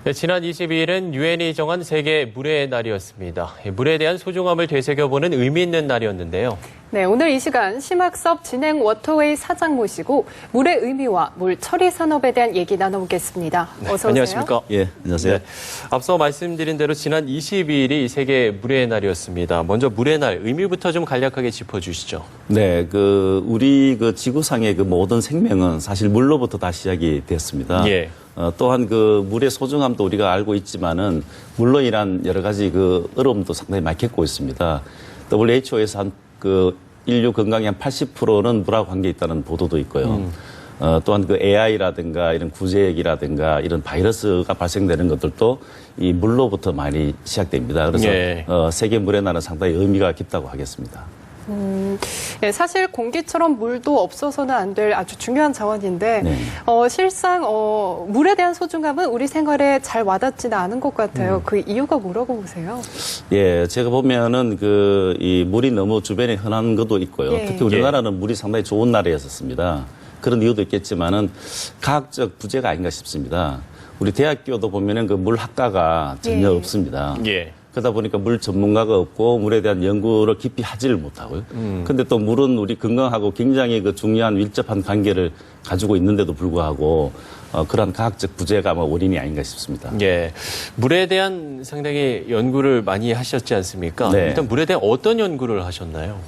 네, 지난 22일은 유엔이 정한 세계 물의 날이었습니다. 물에 대한 소중함을 되새겨보는 의미 있는 날이었는데요. 네, 오늘 이 시간 심학섭 진행 워터웨이 사장 모시고 물의 의미와 물 처리 산업에 대한 얘기 나눠보겠습니다. 어서 오세요. 안녕하십니까? 예, 안녕하세요. 네, 앞서 말씀드린 대로 지난 22일이 세계 물의 날이었습니다. 먼저 물의 날 의미부터 좀 간략하게 짚어주시죠. 네, 우리 지구상의 모든 생명은 사실 물로부터 다 시작이 됐습니다. 예. 또한 물의 소중함도 우리가 알고 있지만은 물로 인한 여러 가지 어려움도 상당히 많이 겪고 있습니다. WHO에서 한 인류 건강의 한 80%는 물하고 관계 있다는 보도도 있고요. 또한 AI라든가 이런 구제액이라든가 이런 바이러스가 발생되는 것들도 이 물로부터 많이 시작됩니다. 그래서 예. 세계 물의 날은 상당히 의미가 깊다고 하겠습니다. 네, 사실 공기처럼 물도 없어서는 안 될 아주 중요한 자원인데 네. 실상 물에 대한 소중함은 우리 생활에 잘 와닿지는 않은 것 같아요. 그 이유가 뭐라고 보세요? 예, 제가 보면은 이 물이 너무 주변에 흔한 것도 있고요. 예. 특히 우리나라는 물이 상당히 좋은 나라였었습니다. 그런 이유도 있겠지만은 과학적 부재가 아닌가 싶습니다. 우리 대학교도 보면은 물 학과가 전혀 예. 없습니다. 예. 그러다 보니까 물 전문가가 없고 물에 대한 연구를 깊이 하지를 못하고요. 근데 또 물은 우리 건강하고 굉장히 중요한 밀접한 관계를 가지고 있는데도 불구하고 그러한 과학적 부재가 원인이 아닌가 싶습니다. 예. 물에 대한 상당히 연구를 많이 하셨지 않습니까? 네. 일단 물에 대한 어떤 연구를 하셨나요?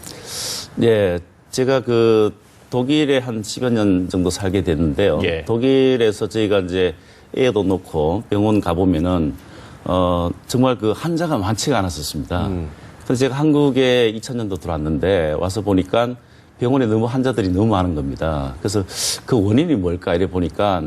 예, 제가 독일에 한 10여 년 정도 살게 됐는데요. 예. 독일에서 저희가 이제 애도 놓고 병원 가보면은 정말 환자가 많지가 않았었습니다. 그래서 제가 한국에 2000년도 들어왔는데 와서 보니까 병원에 너무 환자들이 너무 많은 겁니다. 그래서 그 원인이 뭘까 이래 보니까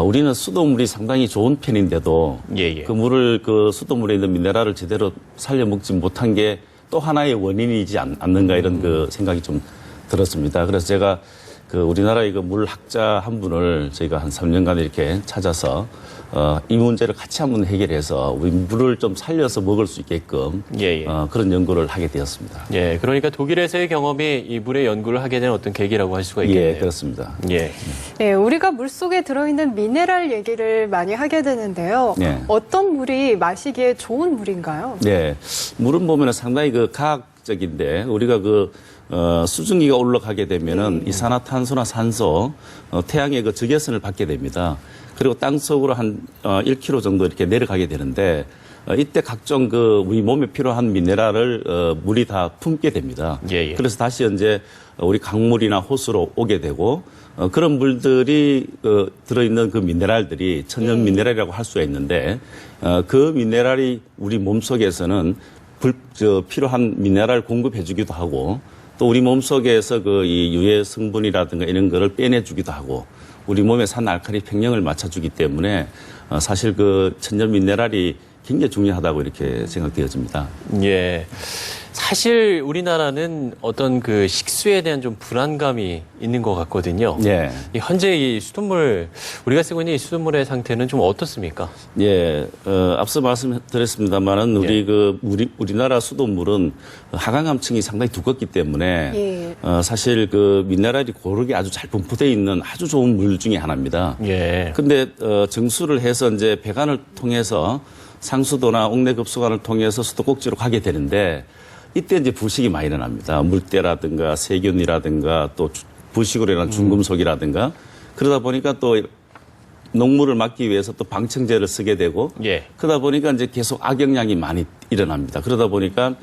우리는 수돗물이 상당히 좋은 편인데도 예. 그 물을 수돗물에 있는 미네랄을 제대로 살려 먹지 못한 게 또 하나의 원인이지 않는가 이런 생각이 좀 들었습니다. 그래서 제가 우리나라의 물 학자 한 분을 저희가 한 3년간 이렇게 찾아서 이 문제를 같이 한번 해결해서 우리 물을 좀 살려서 먹을 수 있게끔 예. 그런 연구를 하게 되었습니다. 예. 그러니까 독일에서의 경험이 이 물의 연구를 하게 된 어떤 계기라고 할 수가 있겠네요. 예, 그렇습니다. 예. 네, 우리가 물 속에 들어있는 미네랄 얘기를 많이 하게 되는데요. 네. 어떤 물이 마시기에 좋은 물인가요? 네, 물은 보면 상당히 과학적인데 우리가 수증기가 올라가게 되면은 이산화탄소나 산소, 태양의 적외선을 받게 됩니다. 그리고 땅 속으로 한 1km 정도 이렇게 내려가게 되는데 이때 각종 우리 몸에 필요한 미네랄을 물이 다 품게 됩니다. 예. 그래서 다시 이제 우리 강물이나 호수로 오게 되고 그런 물들이 들어있는 미네랄들이 천연 미네랄이라고 할 수가 있는데 그 미네랄이 우리 몸속에서는 필요한 미네랄을 공급해주기도 하고 또 우리 몸속에서 이 유해 성분이라든가 이런 거를 빼내주기도 하고 우리 몸의 산알칼리 평형을 맞춰주기 때문에 사실 천연 미네랄이 굉장히 중요하다고 이렇게 생각되어집니다. 예. 사실 우리나라는 어떤 식수에 대한 좀 불안감이 있는 것 같거든요. 예. 현재 이 수돗물, 우리가 쓰고 있는 이 수돗물의 상태는 좀 어떻습니까? 예. 앞서 말씀드렸습니다만은 우리나라 수돗물은 하강암층이 상당히 두껍기 때문에 예. 사실 미네랄이 고르게 아주 잘 분포되어 있는 아주 좋은 물 중에 하나입니다. 예. 근데 정수를 해서 이제 배관을 통해서 상수도나 옥내급수관을 통해서 수도꼭지로 가게 되는데 이때 이제 부식이 많이 일어납니다. 물때라든가 세균이라든가 또 부식으로 일어난 중금속이라든가 그러다 보니까 또 녹물을 막기 위해서 또 방청제를 쓰게 되고 예. 그러다 보니까 이제 계속 악영향이 많이 일어납니다. 그러다 보니까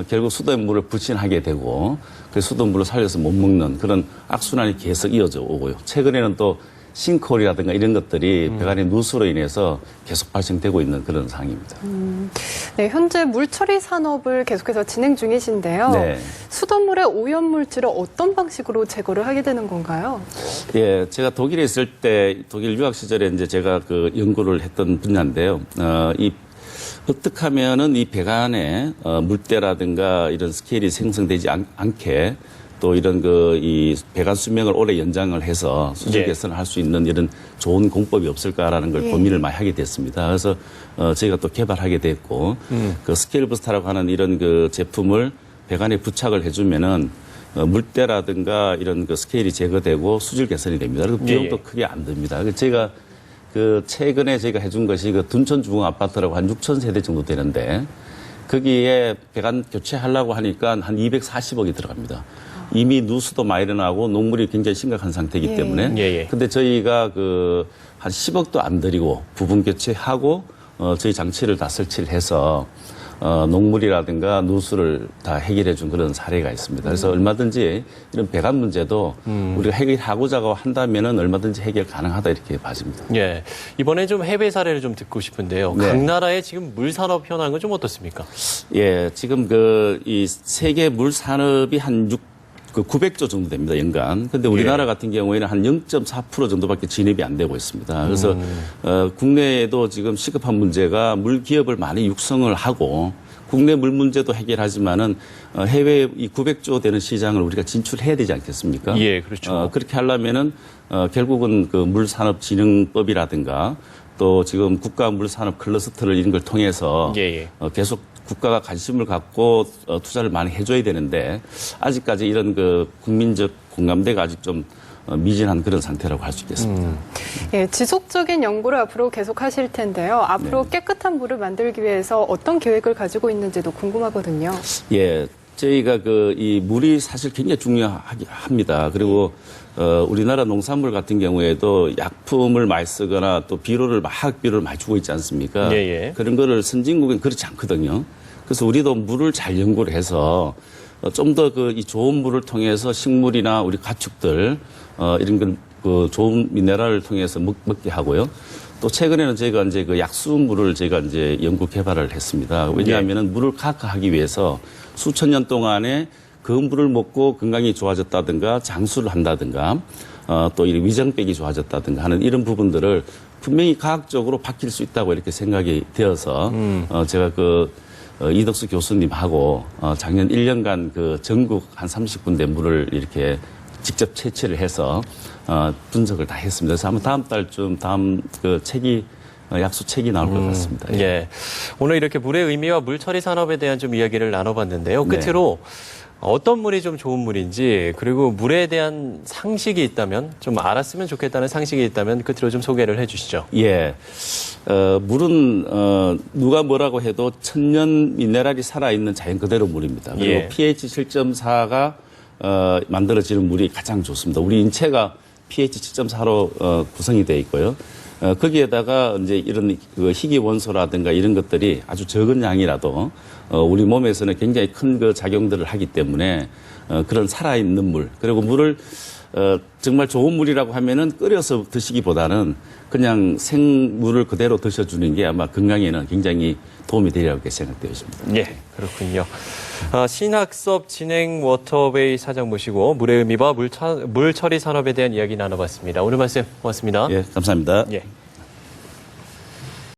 결국 수돗물을 불신하게 되고 그 수돗물을 살려서 못 먹는 그런 악순환이 계속 이어져 오고요. 최근에는 또 싱크홀이라든가 이런 것들이 배관의 누수로 인해서 계속 발생되고 있는 그런 상황입니다. 네, 현재 물 처리 산업을 계속해서 진행 중이신데요. 네. 수돗물의 오염물질을 어떤 방식으로 제거를 하게 되는 건가요? 예, 제가 독일에 있을 때 독일 유학 시절에 이제 제가 연구를 했던 분야인데요. 어떻게 하면은 이 배관에 물때라든가 이런 스케일이 생성되지 않게 또 이런 이 배관 수명을 오래 연장을 해서 수질 개선을 할 수 있는 이런 좋은 공법이 없을까라는 걸 고민을 많이 하게 됐습니다. 그래서 저희가 또 개발하게 됐고 스케일 부스터라고 하는 이런 제품을 배관에 부착을 해주면은 물때라든가 이런 스케일이 제거되고 수질 개선이 됩니다. 그리고 비용도 크게 안 듭니다. 제가 그 최근에 저희가 해준 것이 그 둔촌 주공 아파트라고 한 6천 세대 정도 되는데 거기에 배관 교체하려고 하니까 한 240억이 들어갑니다. 이미 누수도 많이 일어나고 녹물이 굉장히 심각한 상태이기 때문에. 예. 근데 저희가 그 한 10억도 안 들이고 부분 교체하고 저희 장치를 다 설치를 해서 녹물이라든가 누수를 다 해결해 준 그런 사례가 있습니다. 그래서 얼마든지 이런 배관 문제도 우리가 해결하고자 한다면은 얼마든지 해결 가능하다 이렇게 봐집니다. 예. 이번에 좀 해외 사례를 좀 듣고 싶은데요. 네. 각 나라의 지금 물 산업 현황은 좀 어떻습니까? 예, 지금 이 세계 물 산업이 한 900조 정도 됩니다, 연간. 근데 우리나라 같은 경우에는 한 0.4% 정도밖에 진입이 안 되고 있습니다. 그래서, 국내에도 지금 시급한 문제가 물 기업을 많이 육성을 하고 국내 물 문제도 해결하지만은 해외 이 900조 되는 시장을 우리가 진출해야 되지 않겠습니까? 예, 그렇죠. 그렇게 하려면은, 결국은 그 물산업진흥법이라든가 또 지금 국가물산업 클러스터를 이런 걸 통해서 계속 국가가 관심을 갖고 투자를 많이 해줘야 되는데 아직까지 이런 그 국민적 공감대가 아직 좀 미진한 그런 상태라고 할 수 있겠습니다. 예, 지속적인 연구를 앞으로 계속 하실 텐데요. 앞으로 깨끗한 물을 만들기 위해서 어떤 계획을 가지고 있는지도 궁금하거든요. 예. 저희가 이 물이 사실 굉장히 중요합니다. 그리고 우리나라 농산물 같은 경우에도 약품을 많이 쓰거나 또 화학 비료를 많이 주고 있지 않습니까? 그런 거를 선진국은 그렇지 않거든요. 그래서 우리도 물을 잘 연구를 해서 좀 더 이 좋은 물을 통해서 식물이나 우리 가축들 이런 좋은 미네랄을 통해서 먹게 하고요. 또 최근에는 저희가 이제 그 약수물을 저희가 이제 연구 개발을 했습니다. 왜냐하면은 물을 각하하기 위해서 수천 년 동안에 그 물을 먹고 건강이 좋아졌다든가 장수를 한다든가 또 이 위장백이 좋아졌다든가 하는 이런 부분들을 분명히 과학적으로 바뀔 수 있다고 이렇게 생각이 되어서 제가 이덕수 교수님하고 작년 1년간 그 전국 한 30군데 물을 이렇게 직접 채취를 해서 분석을 다 했습니다. 그래서 아마 다음 달쯤 약수 책이 나올 것 같습니다. 예. 오늘 이렇게 물의 의미와 물 처리 산업에 대한 좀 이야기를 나눠봤는데요. 끝으로 어떤 물이 좀 좋은 물인지 그리고 물에 대한 상식이 있다면 좀 알았으면 좋겠다는 상식이 있다면 끝으로 좀 소개를 해주시죠. 예. 물은 누가 뭐라고 해도 천년 미네랄이 살아있는 자연 그대로 물입니다. 그리고 pH 7.4가 만들어지는 물이 가장 좋습니다. 우리 인체가 pH 7.4로 구성이 되어 있고요. 거기에다가 이제 이런 희귀 원소라든가 이런 것들이 아주 적은 양이라도 우리 몸에서는 굉장히 큰 그 작용들을 하기 때문에 그런 살아있는 물 그리고 물을 정말 좋은 물이라고 하면은 끓여서 드시기보다는 그냥 생물을 그대로 드셔주는 게 아마 건강에는 굉장히 도움이 되리라고 생각되어 있습니다. 예, 그렇군요. 신학섭 진행 워터웨이 사장 모시고 물의 의미와 물 처리 산업에 대한 이야기 나눠봤습니다. 오늘 말씀 고맙습니다. 예, 감사합니다. 예.